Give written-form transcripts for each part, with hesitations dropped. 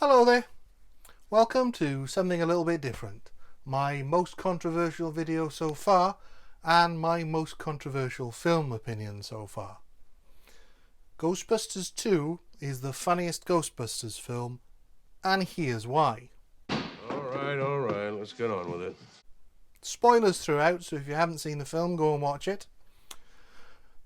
Hello there, welcome to something a little bit different. My most controversial video so far and my most controversial film opinion so far. Ghostbusters 2 is the funniest Ghostbusters film, and here's why. All right, let's get on with it. Spoilers throughout, so if you haven't seen the film, go and watch it.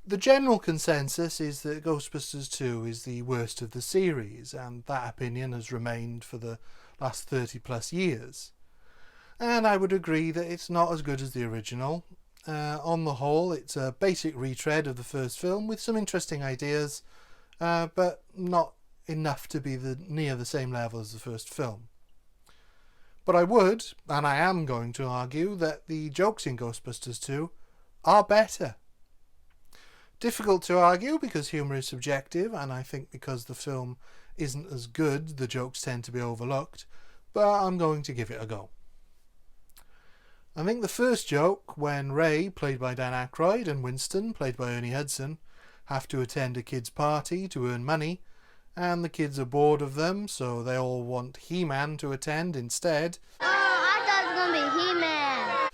The general consensus is that Ghostbusters 2 is the worst of the series, and that opinion has remained for the last 30 plus years. And I would agree that it's not as good as the original. On the whole, it's a basic retread of the first film with some interesting ideas, but not enough to be near the same level as the first film. But I would, and I am going to argue, that the jokes in Ghostbusters 2 are better. Difficult to argue because humour is subjective, and I think because the film isn't as good, the jokes tend to be overlooked, but I'm going to give it a go. I think the first joke, when Ray, played by Dan Aykroyd, and Winston, played by Ernie Hudson, have to attend a kid's party to earn money, and the kids are bored of them, so they all want He-Man to attend instead. Oh, I thought it was going to be He-Man.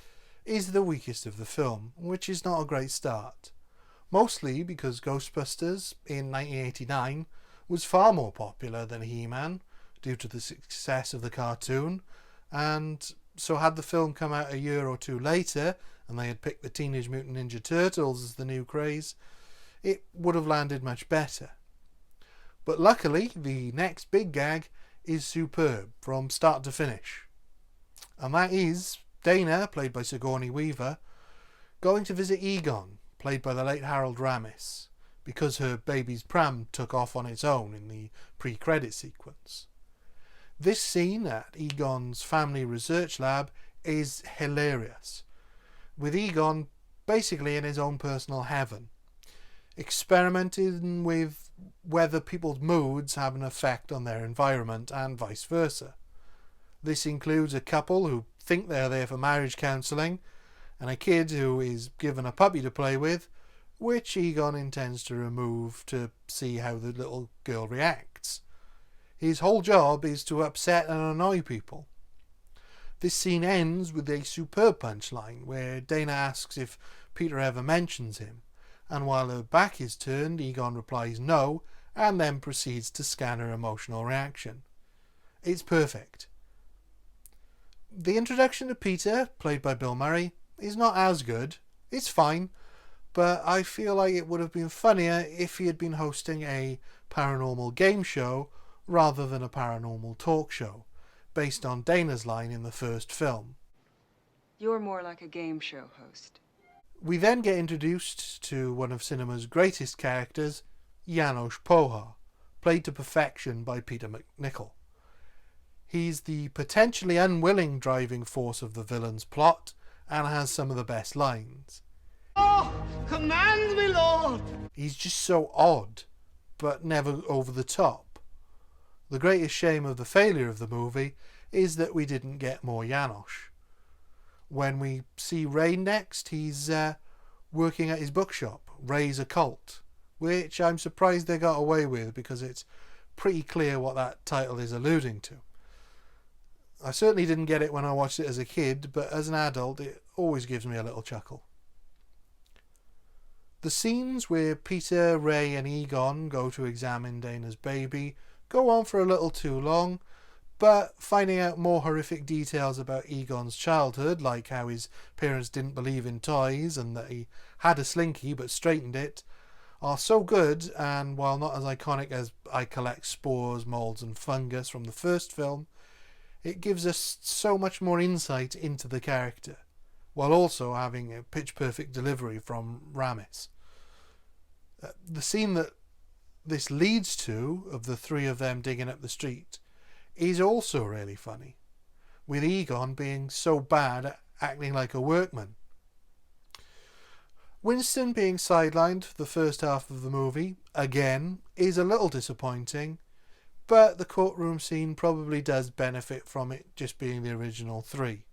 Is the weakest of the film, which is not a great start. Mostly because Ghostbusters in 1989 was far more popular than He-Man due to the success of the cartoon, and so had the film come out a year or two later and they had picked the Teenage Mutant Ninja Turtles as the new craze, it would have landed much better. But luckily, the next big gag is superb from start to finish. And that is Dana, played by Sigourney Weaver, going to visit Egon, played by the late Harold Ramis, because her baby's pram took off on its own in the pre-credit sequence. This scene at Egon's family research lab is hilarious, with Egon basically in his own personal heaven, experimenting with whether people's moods have an effect on their environment and vice versa. This includes a couple who think they're there for marriage counselling, and a kid who is given a puppy to play with, which Egon intends to remove to see how the little girl reacts. His whole job is to upset and annoy people. This scene ends with a superb punchline where Dana asks if Peter ever mentions him, and while her back is turned, Egon replies no, and then proceeds to scan her emotional reaction. It's perfect. The introduction to Peter, played by Bill Murray, is not as good. It's fine, but I feel like it would have been funnier if he had been hosting a paranormal game show rather than a paranormal talk show, based on Dana's line in the first film. You're more like a game show host. We then get introduced to one of cinema's greatest characters, Janos Pohar, played to perfection by Peter MacNicol. He's the potentially unwilling driving force of the villain's plot, and has some of the best lines. Oh, command me, Lord! He's just so odd, but never over the top. The greatest shame of the failure of the movie is that we didn't get more Janos. When we see Ray next, he's working at his bookshop, Ray's Occult, which I'm surprised they got away with because it's pretty clear what that title is alluding to. I certainly didn't get it when I watched it as a kid, but as an adult it always gives me a little chuckle. The scenes where Peter, Ray and Egon go to examine Dana's baby go on for a little too long, but finding out more horrific details about Egon's childhood, like how his parents didn't believe in toys and that he had a slinky but straightened it, are so good, and while not as iconic as I collect spores, moulds and fungus from the first film, it gives us so much more insight into the character, while also having a pitch-perfect delivery from Ramis. The scene that this leads to, of the three of them digging up the street, is also really funny, with Egon being so bad at acting like a workman. Winston being sidelined for the first half of the movie, again, is a little disappointing, but the courtroom scene probably does benefit from it just being the original three.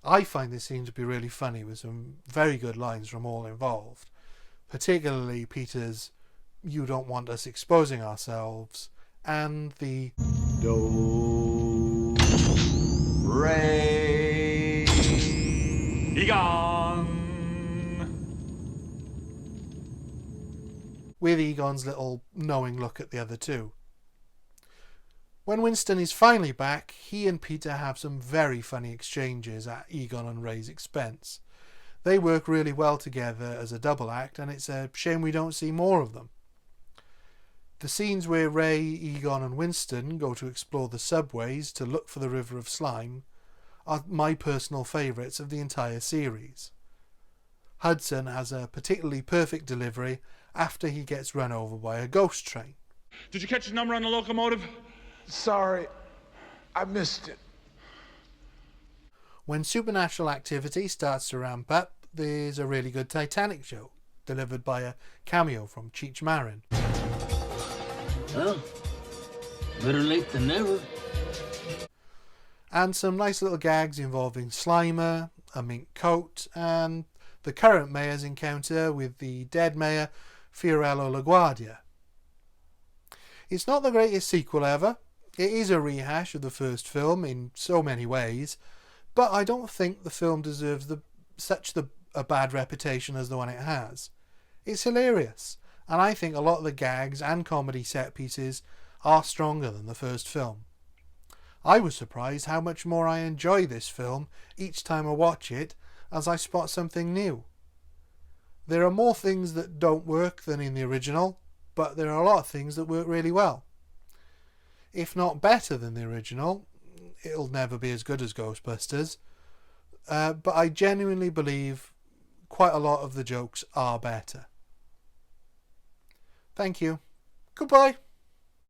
I find this scene to be really funny, with some very good lines from all involved, particularly Peter's "you don't want us exposing ourselves" and the Go. Ray. Egon. With Egon's little knowing look at the other two. When Winston is finally back, he and Peter have some very funny exchanges at Egon and Ray's expense. They work really well together as a double act, and it's a shame we don't see more of them. The scenes where Ray, Egon and Winston go to explore the subways to look for the River of Slime are my personal favourites of the entire series. Hudson has a particularly perfect delivery after he gets run over by a ghost train. Did you catch the number on the locomotive? Sorry, I missed it. When supernatural activity starts to ramp up, there's a really good Titanic joke, delivered by a cameo from Cheech Marin. Well, better late than never. And some nice little gags involving Slimer, a mink coat, and the current mayor's encounter with the dead mayor, Fiorello LaGuardia. It's not the greatest sequel ever. It is a rehash of the first film in so many ways, but I don't think the film deserves a bad reputation as the one it has. It's hilarious, and I think a lot of the gags and comedy set pieces are stronger than the first film. I was surprised how much more I enjoy this film each time I watch it as I spot something new. There are more things that don't work than in the original, but there are a lot of things that work really well. If not better than the original, it'll never be as good as Ghostbusters, but I genuinely believe quite a lot of the jokes are better. Thank you. Goodbye.